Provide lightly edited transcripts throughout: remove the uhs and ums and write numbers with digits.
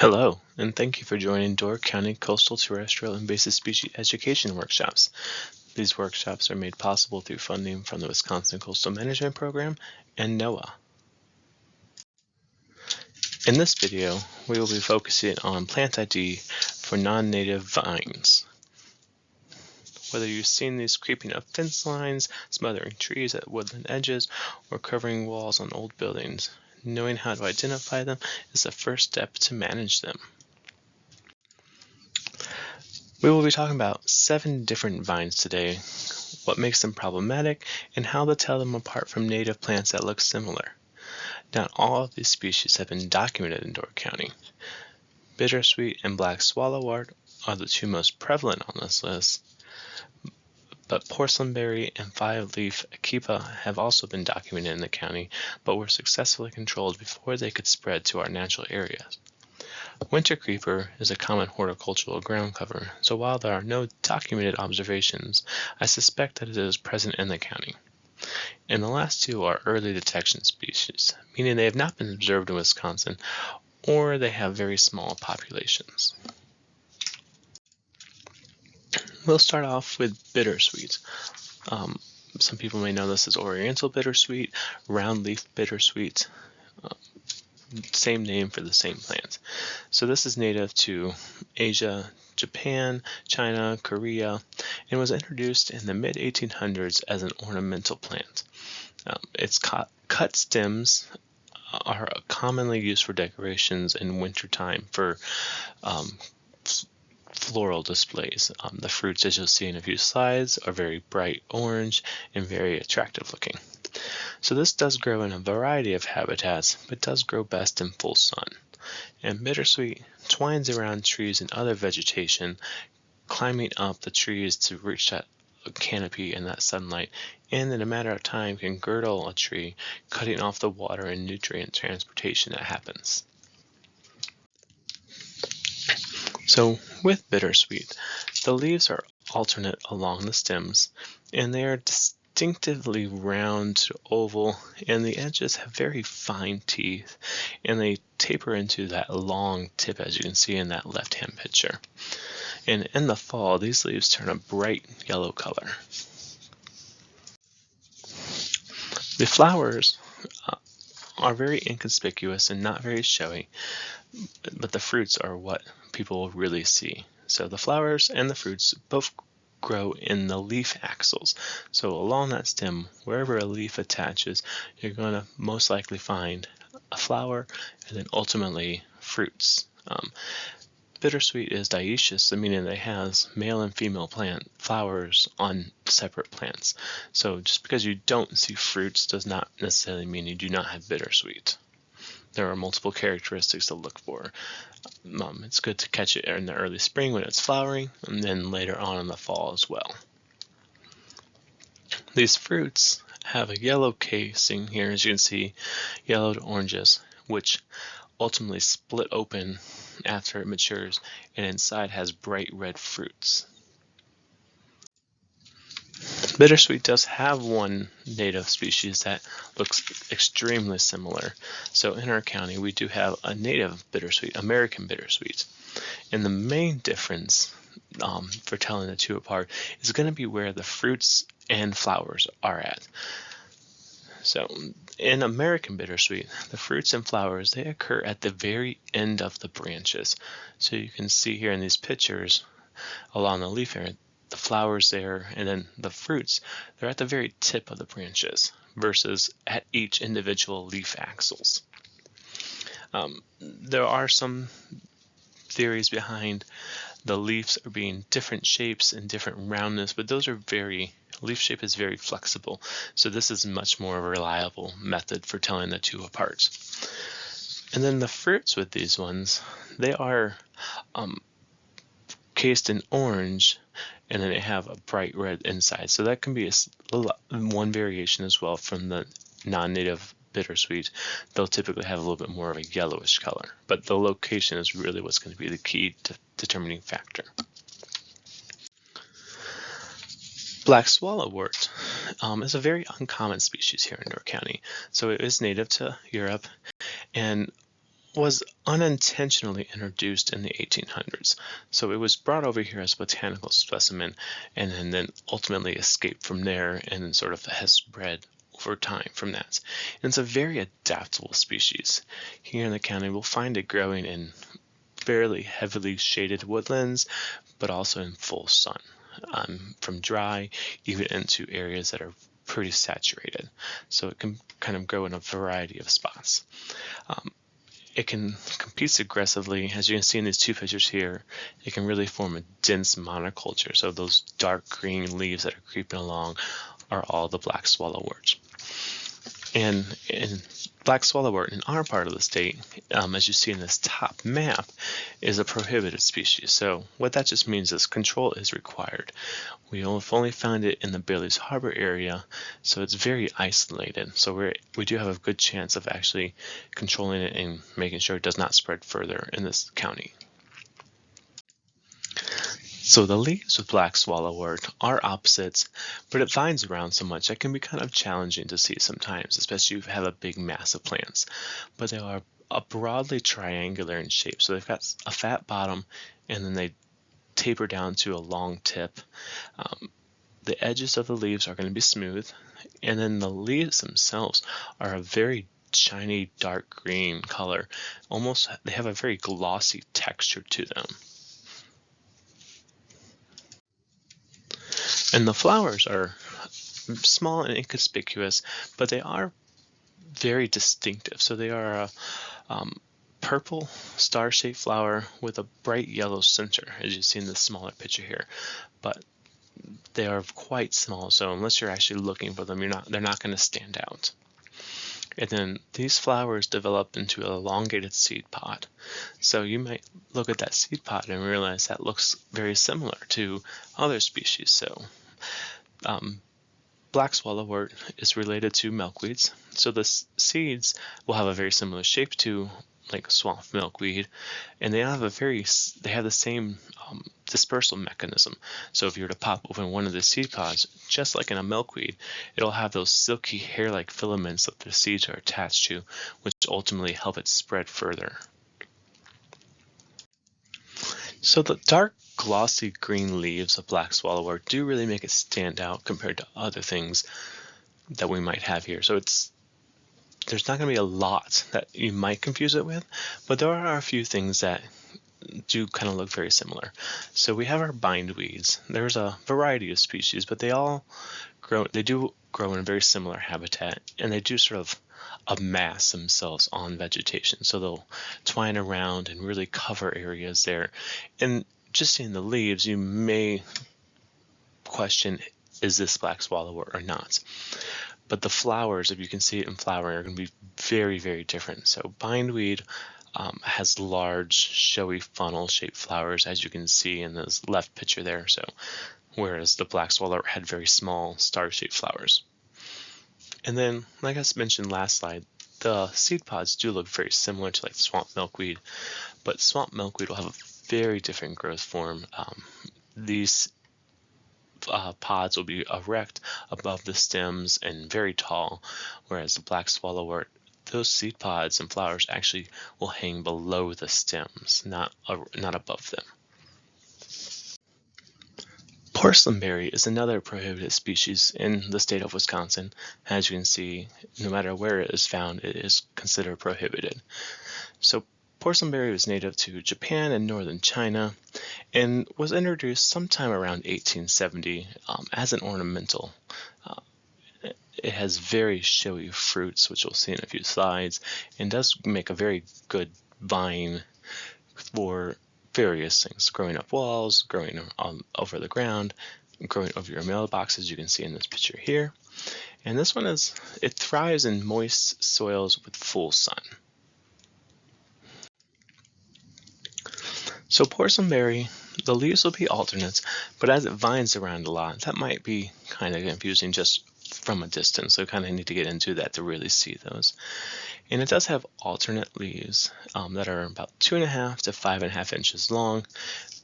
Hello, and thank you for joining Door County Coastal Terrestrial Invasive Species Education Workshops. These workshops are made possible through funding from the Wisconsin Coastal Management Program and NOAA. In this video, we will be focusing on plant ID for non-native vines. Whether you've seen these creeping up fence lines, smothering trees at woodland edges, or covering walls on old buildings, knowing how to identify them is the first step to manage them. We will be talking about 7 different vines today, what makes them problematic, and how to tell them apart from native plants that look similar. Not all of these species have been documented in Door County. Bittersweet and black swallowwort are the 2 most prevalent on this list, but porcelainberry and 5-leaf akepa have also been documented in the county, but were successfully controlled before they could spread to our natural areas. Winter creeper is a common horticultural ground cover, so while there are no documented observations, I suspect that it is present in the county. And the last 2 are early detection species, meaning they have not been observed in Wisconsin, or they have very small populations. We'll start off with bittersweet. Some people may know this as oriental bittersweet, round leaf bittersweet, same name for the same plant. So this is native to Asia, Japan, China, Korea, and was introduced in the mid-1800s as an ornamental plant. Its cut stems are commonly used for decorations in wintertime for floral displays. The fruits, as you'll see in a few slides, are very bright orange and very attractive looking. So this does grow in a variety of habitats, but does grow best in full sun. And bittersweet twines around trees and other vegetation, climbing up the trees to reach that canopy and that sunlight, and in a matter of time can girdle a tree, cutting off the water and nutrient transportation that happens. So with bittersweet, the leaves are alternate along the stems, and they are distinctively round to oval, and the edges have very fine teeth, and they taper into that long tip, as you can see in that left-hand picture. And in the fall, these leaves turn a bright yellow color. The flowers are very inconspicuous and not very showy, but the fruits are what people will really see. So the flowers and the fruits both grow in the leaf axils. So along that stem, wherever a leaf attaches, you're going to most likely find a flower and then ultimately fruits. Bittersweet is dioecious, meaning that it has male and female plant flowers on separate plants. So just because you don't see fruits does not necessarily mean you do not have bittersweet. There are multiple characteristics to look for. It's good to catch it in the early spring when it's flowering, and then later on in the fall as well. These fruits have a yellow casing here, as you can see, yellow to oranges, which ultimately split open after it matures, and inside has bright red fruits. Bittersweet does have one native species that looks extremely similar. So in our county, we do have a native bittersweet, American bittersweet. And the main difference for telling the 2 apart is going to be where the fruits and flowers are at. So in American bittersweet, the fruits and flowers, they occur at the very end of the branches. So you can see here in these pictures along the leaf area, the flowers there, and then the fruits, they're at the very tip of the branches versus at each individual leaf axils. There are some theories behind the leaves are being different shapes and different roundness, but those are leaf shape is very flexible. So this is much more of a reliable method for telling the 2 apart. And then the fruits with these ones, they are cased in orange, and then they have a bright red inside. So that can be one variation as well from the non-native bittersweet. They'll typically have a little bit more of a yellowish color, but the location is really what's going to be the key determining factor. Black swallowwort is a very uncommon species here in Door County. So it is native to Europe, and was unintentionally introduced in the 1800s. So it was brought over here as a botanical specimen and then ultimately escaped from there and then sort of has spread over time from that. And it's a very adaptable species. Here in the county, we'll find it growing in fairly heavily shaded woodlands, but also in full sun, from dry even into areas that are pretty saturated. So it can kind of grow in a variety of spots. It can compete aggressively. As you can see in these two pictures here, it can really form a dense monoculture. So those dark green leaves that are creeping along are all the black swallowworts. And in black swallowwort in our part of the state, as you see in this top map, is a prohibited species. So what that just means is control is required. We have only found it in the Bailey's Harbor area, so it's very isolated. So we do have a good chance of actually controlling it and making sure it does not spread further in this county. So the leaves with black swallowwort are opposites, but it vines around so much that can be kind of challenging to see sometimes, especially if you have a big mass of plants. But they are broadly triangular in shape, so they've got a fat bottom and then they taper down to a long tip. The edges of the leaves are going to be smooth, and then the leaves themselves are a very shiny dark green color. Almost, they have a very glossy texture to them. And the flowers are small and inconspicuous, but they are very distinctive. So they are a purple star-shaped flower with a bright yellow center, as you see in the smaller picture here. But they are quite small, so unless you're actually looking for them, they're not going to stand out. And then these flowers develop into an elongated seed pod. So you might look at that seed pod and realize that looks very similar to other species. So black swallowwort is related to milkweeds. So the seeds will have a very similar shape to like swamp milkweed, and they have the same dispersal mechanism. So if you were to pop open one of the seed pods, just like in a milkweed, it'll have those silky hair-like filaments that the seeds are attached to, which ultimately help it spread further. So the dark glossy green leaves of black swallowwort do really make it stand out compared to other things that we might have here. So there's not going to be a lot that you might confuse it with, but there are a few things that do kind of look very similar. So we have our bindweeds. There's a variety of species, but they do grow in a very similar habitat, and they do sort of amass themselves on vegetation. So they'll twine around and really cover areas there. And just seeing the leaves, you may question, is this black swallowwort or not? But the flowers, if you can see it in flowering, are going to be very, very different. So bindweed has large, showy funnel-shaped flowers, as you can see in this left picture there. So, whereas the black swallowwort had very small, star-shaped flowers. And then, like I mentioned last slide, the seed pods do look very similar to like swamp milkweed, but swamp milkweed will have a very different growth form. These pods will be erect above the stems and very tall, whereas the black swallowwort, those seed pods and flowers actually will hang below the stems, not above them. Porcelainberry is another prohibited species in the state of Wisconsin. As you can see, no matter where it is found, it is considered prohibited. So porcelainberry was native to Japan and northern China and was introduced sometime around 1870 as an ornamental. It has very showy fruits, which we'll see in a few slides, and does make a very good vine for various things, growing up walls, growing over the ground, growing over your mailbox, as you can see in this picture here. And this one it thrives in moist soils with full sun. So porcelainberry, the leaves will be alternates, but as it vines around a lot, that might be kind of confusing just from a distance. So kind of need to get into that to really see those. And it does have alternate leaves that are about 2.5 to 5.5 inches long,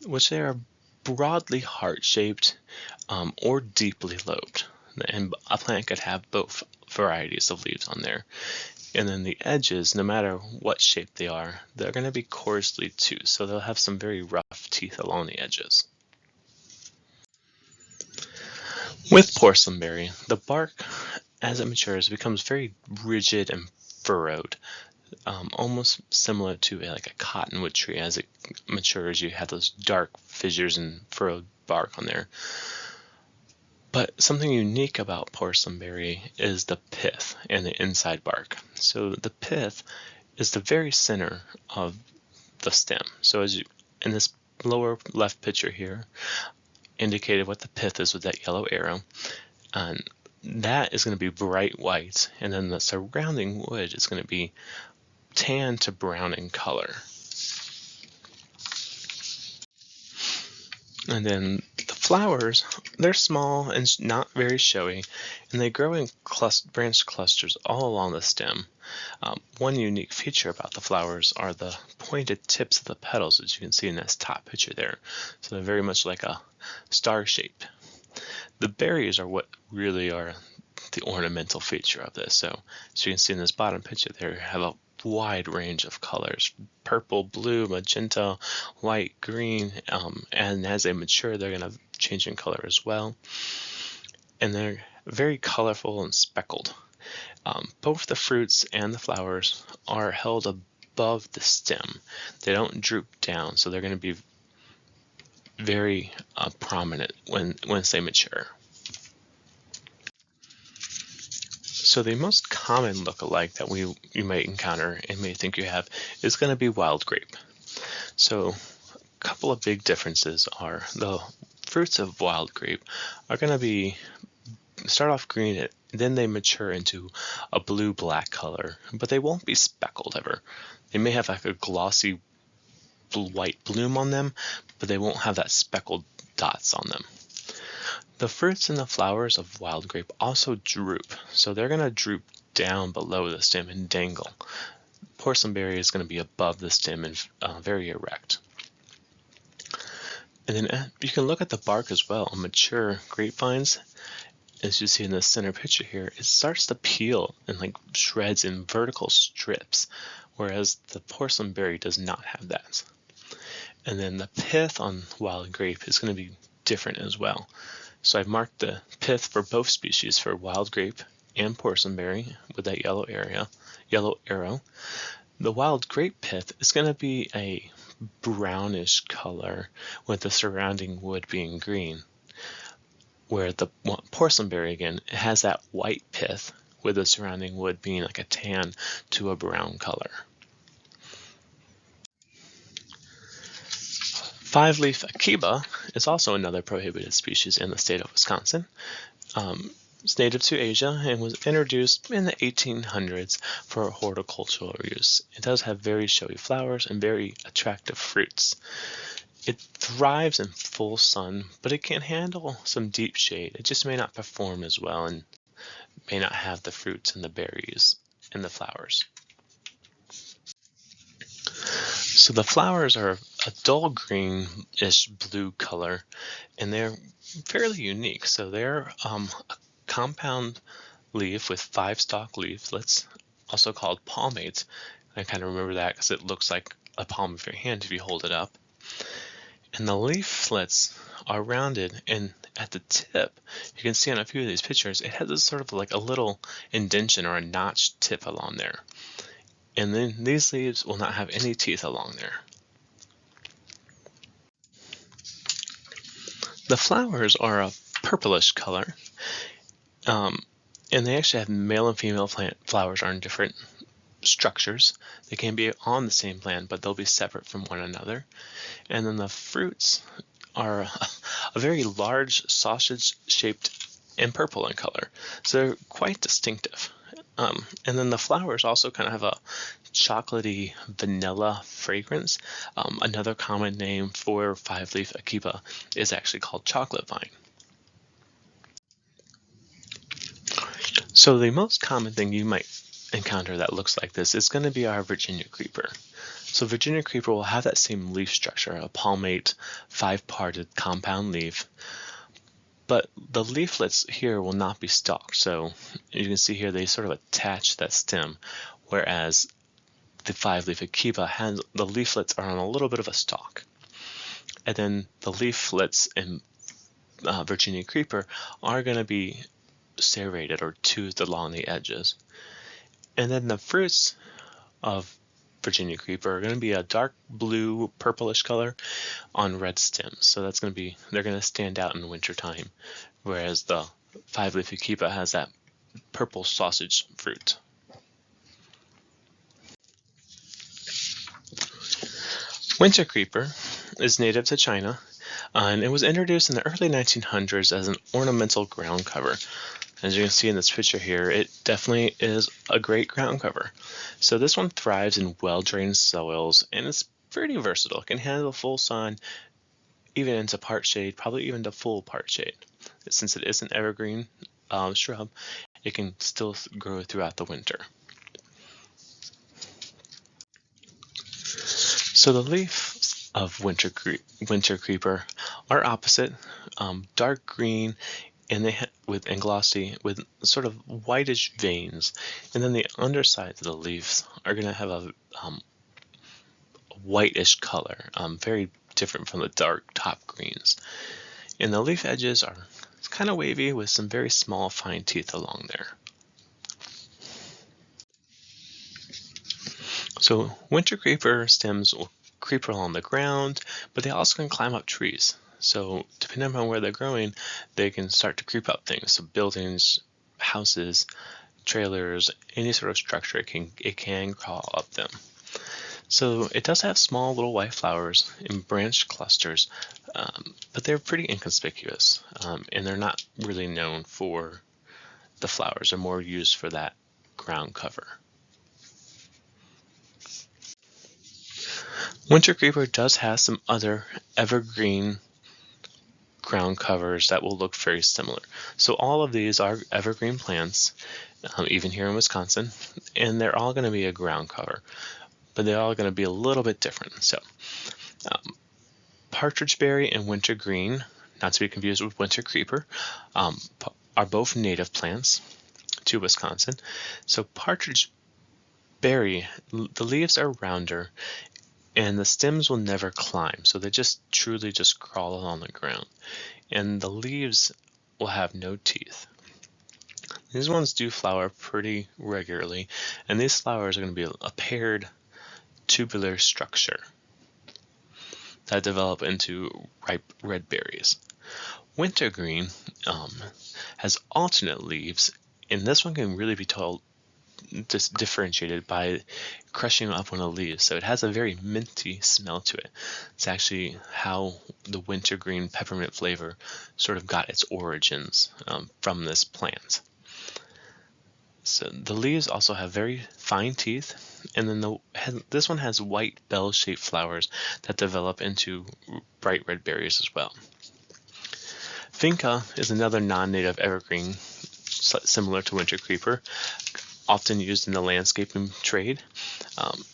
which they are broadly heart-shaped or deeply lobed. And a plant could have both varieties of leaves on there. And then the edges, no matter what shape they are, they're going to be coarsely too, so they'll have some very rough teeth along the edges. With porcelainberry, the bark, as it matures, becomes very rigid and furrowed, almost similar to like a cottonwood tree. As it matures, you have those dark fissures and furrowed bark on there. But something unique about porcelainberry is the pith and the inside bark. So the pith is the very center of the stem. So as you, in this lower left picture here, indicated what the pith is with that yellow arrow, and that is going to be bright white, and then the surrounding wood is going to be tan to brown in color. And then the flowers, they're small and not very showy, and they grow in branched clusters all along the stem. One unique feature about the flowers are the pointed tips of the petals, as you can see in this top picture there. So they're very much like a star shape. The berries are what really are the ornamental feature of this. So as you can see in this bottom picture there, you have a wide range of colors: purple, blue, magenta, white, green, and as they mature they're going to change in color as well, and they're very colorful and speckled. Both the fruits and the flowers are held above the stem. They don't droop down, so they're going to be very prominent once they mature. So the most common look-alike that you might encounter and may think you have is going to be wild grape. So a couple of big differences are the fruits of wild grape are going to start off green, then they mature into a blue-black color, but they won't be speckled ever. They may have like a glossy white bloom on them, but they won't have that speckled dots on them. The fruits and the flowers of wild grape also droop, so they're going to droop down below the stem and dangle. Porcelainberry is going to be above the stem and very erect. And then you can look at the bark as well. On mature grapevines, as you see in the center picture here, it starts to peel in like shreds in vertical strips, whereas the porcelainberry does not have that. And then the pith on wild grape is going to be different as well. So I've marked the pith for both species, for wild grape and porcelainberry, with that yellow arrow. The wild grape pith is going to be a brownish color with the surrounding wood being green, where the porcelainberry, again, it has that white pith with the surrounding wood being like a tan to a brown color. Five-leaf akiba is also another prohibited species in the state of Wisconsin. It's native to Asia and was introduced in the 1800s for horticultural use. It does have very showy flowers and very attractive fruits. It thrives in full sun, but it can handle some deep shade. It just may not perform as well and may not have the fruits and the berries and the flowers. So the flowers are a dull greenish blue color, and they're fairly unique. So they're a compound leaf with 5 stalk leaflets, also called palmates. I kind of remember that because it looks like a palm of your hand if you hold it up. And the leaflets are rounded, and at the tip, you can see on a few of these pictures, it has this sort of like a little indentation or a notched tip along there. And then these leaves will not have any teeth along there. The flowers are a purplish color, and they actually have male and female flowers are in different structures. They can be on the same plant, but they'll be separate from one another. And then the fruits are a very large sausage-shaped and purple in color, so they're quite distinctive. And then the flowers also kind of have a chocolatey vanilla fragrance. Another common name for five-leaf akiba is actually called chocolate vine. So the most common thing you might encounter that looks like this is going to be our Virginia creeper. So Virginia creeper will have that same leaf structure, a palmate, 5-parted compound leaf. But the leaflets here will not be stalked, so you can see here they sort of attach that stem, whereas the five-leaf Akiba has the leaflets are on a little bit of a stalk. And then the leaflets in Virginia Creeper are going to be serrated or toothed along the edges. And then the fruits of Virginia Creeper are going to be a dark blue, purplish color on red stems. So that's going to be, they're going to stand out in wintertime, whereas the five-leaf Akiba has that purple sausage fruit. Winter Creeper is native to China, and it was introduced in the early 1900s as an ornamental ground cover. As you can see in this picture here, it definitely is a great ground cover. So this one thrives in well-drained soils, and it's pretty versatile. It can handle full sun, even into part shade, probably even to full part shade. Since it is an evergreen shrub, it can still grow throughout the winter. So the leaves of winter creeper are opposite, dark green, and and glossy with sort of whitish veins, and then the undersides of the leaves are going to have a whitish color, very different from the dark top greens. And the leaf edges are kind of wavy with some very small fine teeth along there. So winter creeper stems will creep along the ground, but they also can climb up trees. So depending on where they're growing, they can start to creep up things. So buildings, houses, trailers, any sort of structure, it can crawl up them. So it does have small little white flowers in branched clusters, but they're pretty inconspicuous, and they're not really known for the flowers. They're more used for that ground cover. Winter creeper does have some other evergreen ground covers that will look very similar. So all of these are evergreen plants, even here in Wisconsin, and they're all going to be a ground cover, but they're all going to be a little bit different. So partridge berry and winter green, not to be confused with winter creeper, are both native plants to Wisconsin. So partridge berry, the leaves are rounder and the stems will never climb, so they just truly just crawl along the ground, and the leaves will have no teeth. These ones do flower pretty regularly, and these flowers are going to be a paired tubular structure that develop into ripe red berries. Wintergreen has alternate leaves, and this one can really be told differentiated by crushing up one of the leaves. So it has a very minty smell to it. It's actually how the wintergreen peppermint flavor sort of got its origins from this plant. So the leaves also have very fine teeth, and then this one has white bell-shaped flowers that develop into bright red berries as well. Finca is another non-native evergreen similar to winter creeper, often used in the landscaping trade.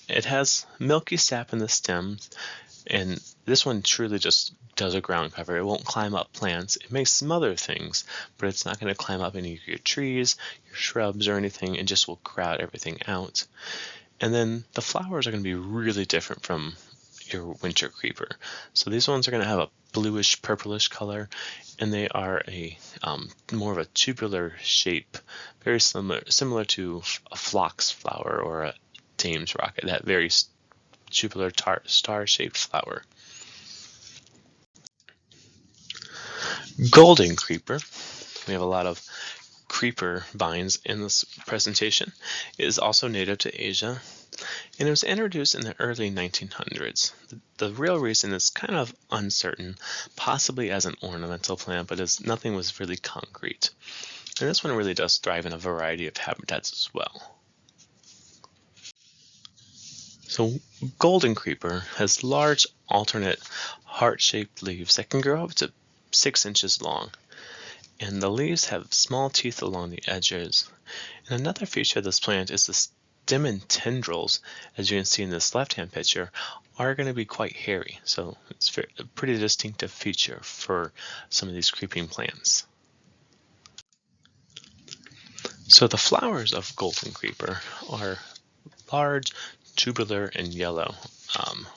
It has milky sap in the stems, and this one truly just does a ground cover. It won't climb up plants. It may smother things, but it's not going to climb up any of your trees, your shrubs, or anything, and just will crowd everything out. And then the flowers are going to be really different from your winter creeper. So these ones are going to have a bluish purplish color, and they are a more of a tubular shape, very similar to a phlox flower or a dame's rocket, that very tubular star-shaped flower. Golden creeper, we have a lot of creeper vines in this presentation, is also native to Asia, and it was introduced in the early 1900s. The real reason is kind of uncertain, possibly as an ornamental plant, but nothing was really concrete. And this one really does thrive in a variety of habitats as well. So golden creeper has large alternate heart-shaped leaves that can grow up to 6 inches long, and the leaves have small teeth along the edges. And another feature of this plant is the stem and tendrils, as you can see in this left-hand picture, are going to be quite hairy. So it's a pretty distinctive feature for some of these creeping plants. So the flowers of golden creeper are large, tubular, and yellow.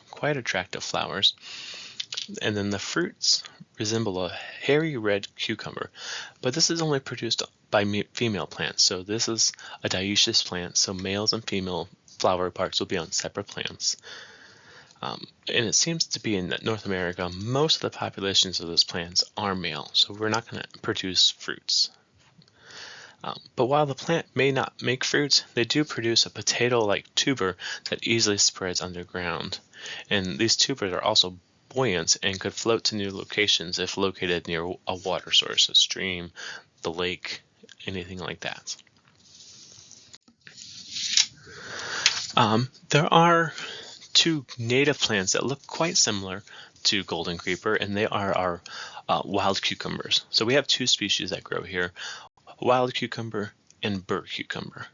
Quite attractive flowers. And then the fruits resemble a hairy red cucumber, but this is only produced by female plants. So this is a dioecious plant, so males and female flower parts will be on separate plants. And it seems to be in North America, most of the populations of those plants are male, so we're not going to produce fruits. But while the plant may not make fruit, they do produce a potato-like tuber that easily spreads underground. And these tubers are also buoyant and could float to new locations if located near a water source, a stream, the lake, anything like that. There are two native plants that look quite similar to golden creeper, and they are our wild cucumbers. So we have two species that grow here, wild cucumber and burr cucumber.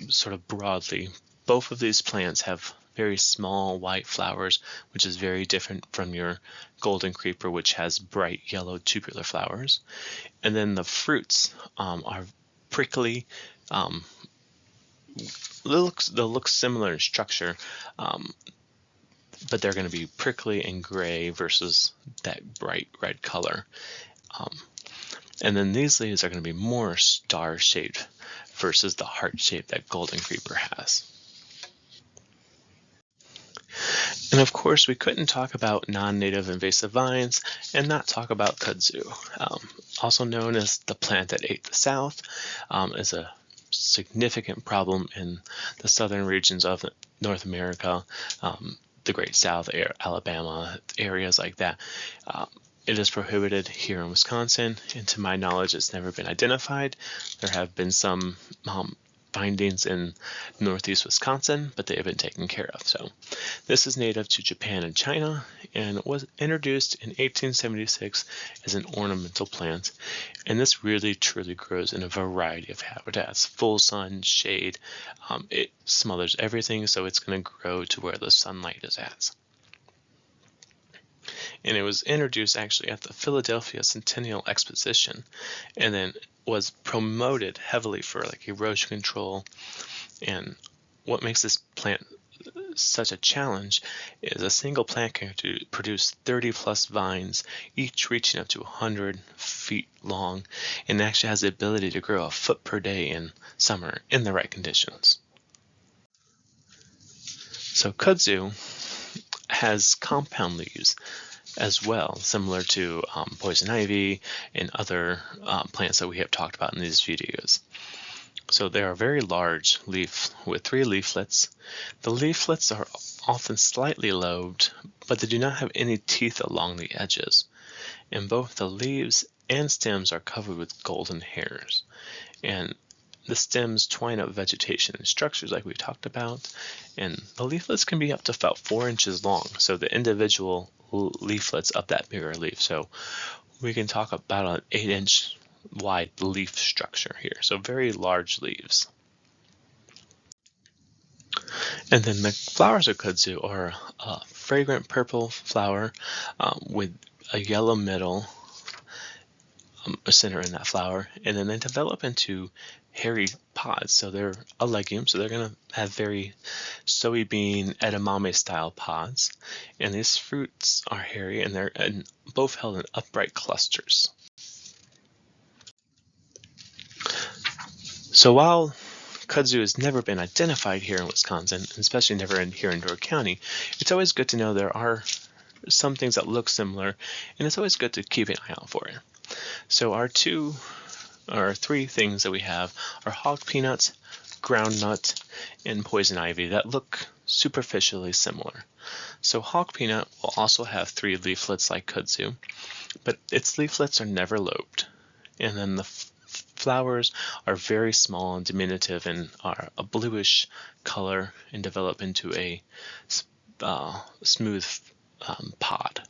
Sort of broadly, both of these plants have very small white flowers, which is very different from your golden creeper, which has bright yellow tubular flowers. And then the fruits are prickly. They'll look similar in structure, but they're going to be prickly and gray versus that bright red color. And then these leaves are going to be more star-shaped versus the heart shape that golden creeper has. And of course, we couldn't talk about non-native invasive vines and not talk about kudzu, also known as the plant that ate the South, is a significant problem in the southern regions of North America, the Great South, Alabama, areas like that. It is prohibited here in Wisconsin, and to my knowledge, it's never been identified. There have been some findings in northeast Wisconsin, but they have been taken care of. So this is native to Japan and China, and was introduced in 1876 as an ornamental plant. And this really truly grows in a variety of habitats, full sun, shade. It smothers everything, so it's going to grow to where the sunlight is at. And it was introduced actually at the Philadelphia Centennial Exposition, and then was promoted heavily for like erosion control. And what makes this plant such a challenge is a single plant can produce 30 plus vines, each reaching up to 100 feet long, and actually has the ability to grow a foot per day in summer in the right conditions. So kudzu has compound leaves as well, similar to poison ivy and other plants that we have talked about in these videos. So they are a very large leaf with 3 leaflets. The leaflets are often slightly lobed, but they do not have any teeth along the edges. And both the leaves and stems are covered with golden hairs. And the stems twine up vegetation and structures like we talked about, and the leaflets can be up to about 4 inches long, so the individual leaflets of that bigger leaf. So we can talk about an 8-inch wide leaf structure here, so very large leaves. And then the flowers of kudzu are a fragrant purple flower with a yellow middle, a center in that flower, and then they develop into hairy pods. So they're a legume, so they're going to have very soybean edamame style pods, and these fruits are hairy, and they're both held in upright clusters. So while kudzu has never been identified here in Wisconsin, especially never here in Door County, it's always good to know there are some things that look similar, and it's always good to keep an eye out for it. So our 3 things that we have are hog peanuts, groundnut, and poison ivy that look superficially similar. So hog peanut will also have 3 leaflets like kudzu, but its leaflets are never lobed. And then the flowers are very small and diminutive and are a bluish color and develop into a smooth pod.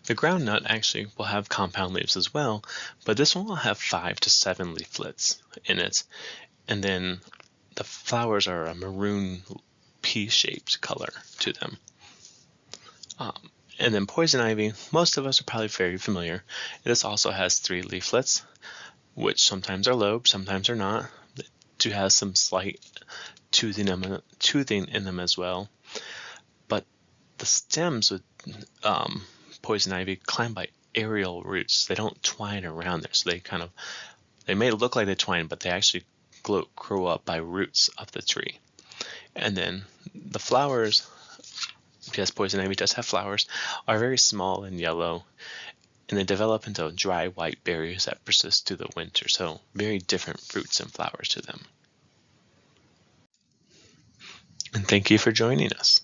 The groundnut actually will have compound leaves as well, but this one will have 5 to 7 leaflets in it, and then the flowers are a maroon pea-shaped color to them. And then poison ivy, most of us are probably very familiar. This also has 3 leaflets, which sometimes are lobed, sometimes are not. It do have some slight toothing in them as well. But the stems with poison ivy climb by aerial roots. They don't twine around there, so they may look like they twine, but they actually grow up by roots of the tree. And then the flowers, because poison ivy does have flowers, are very small and yellow, and they develop into dry white berries that persist through the winter. So very different fruits and flowers to them. And thank you for joining us.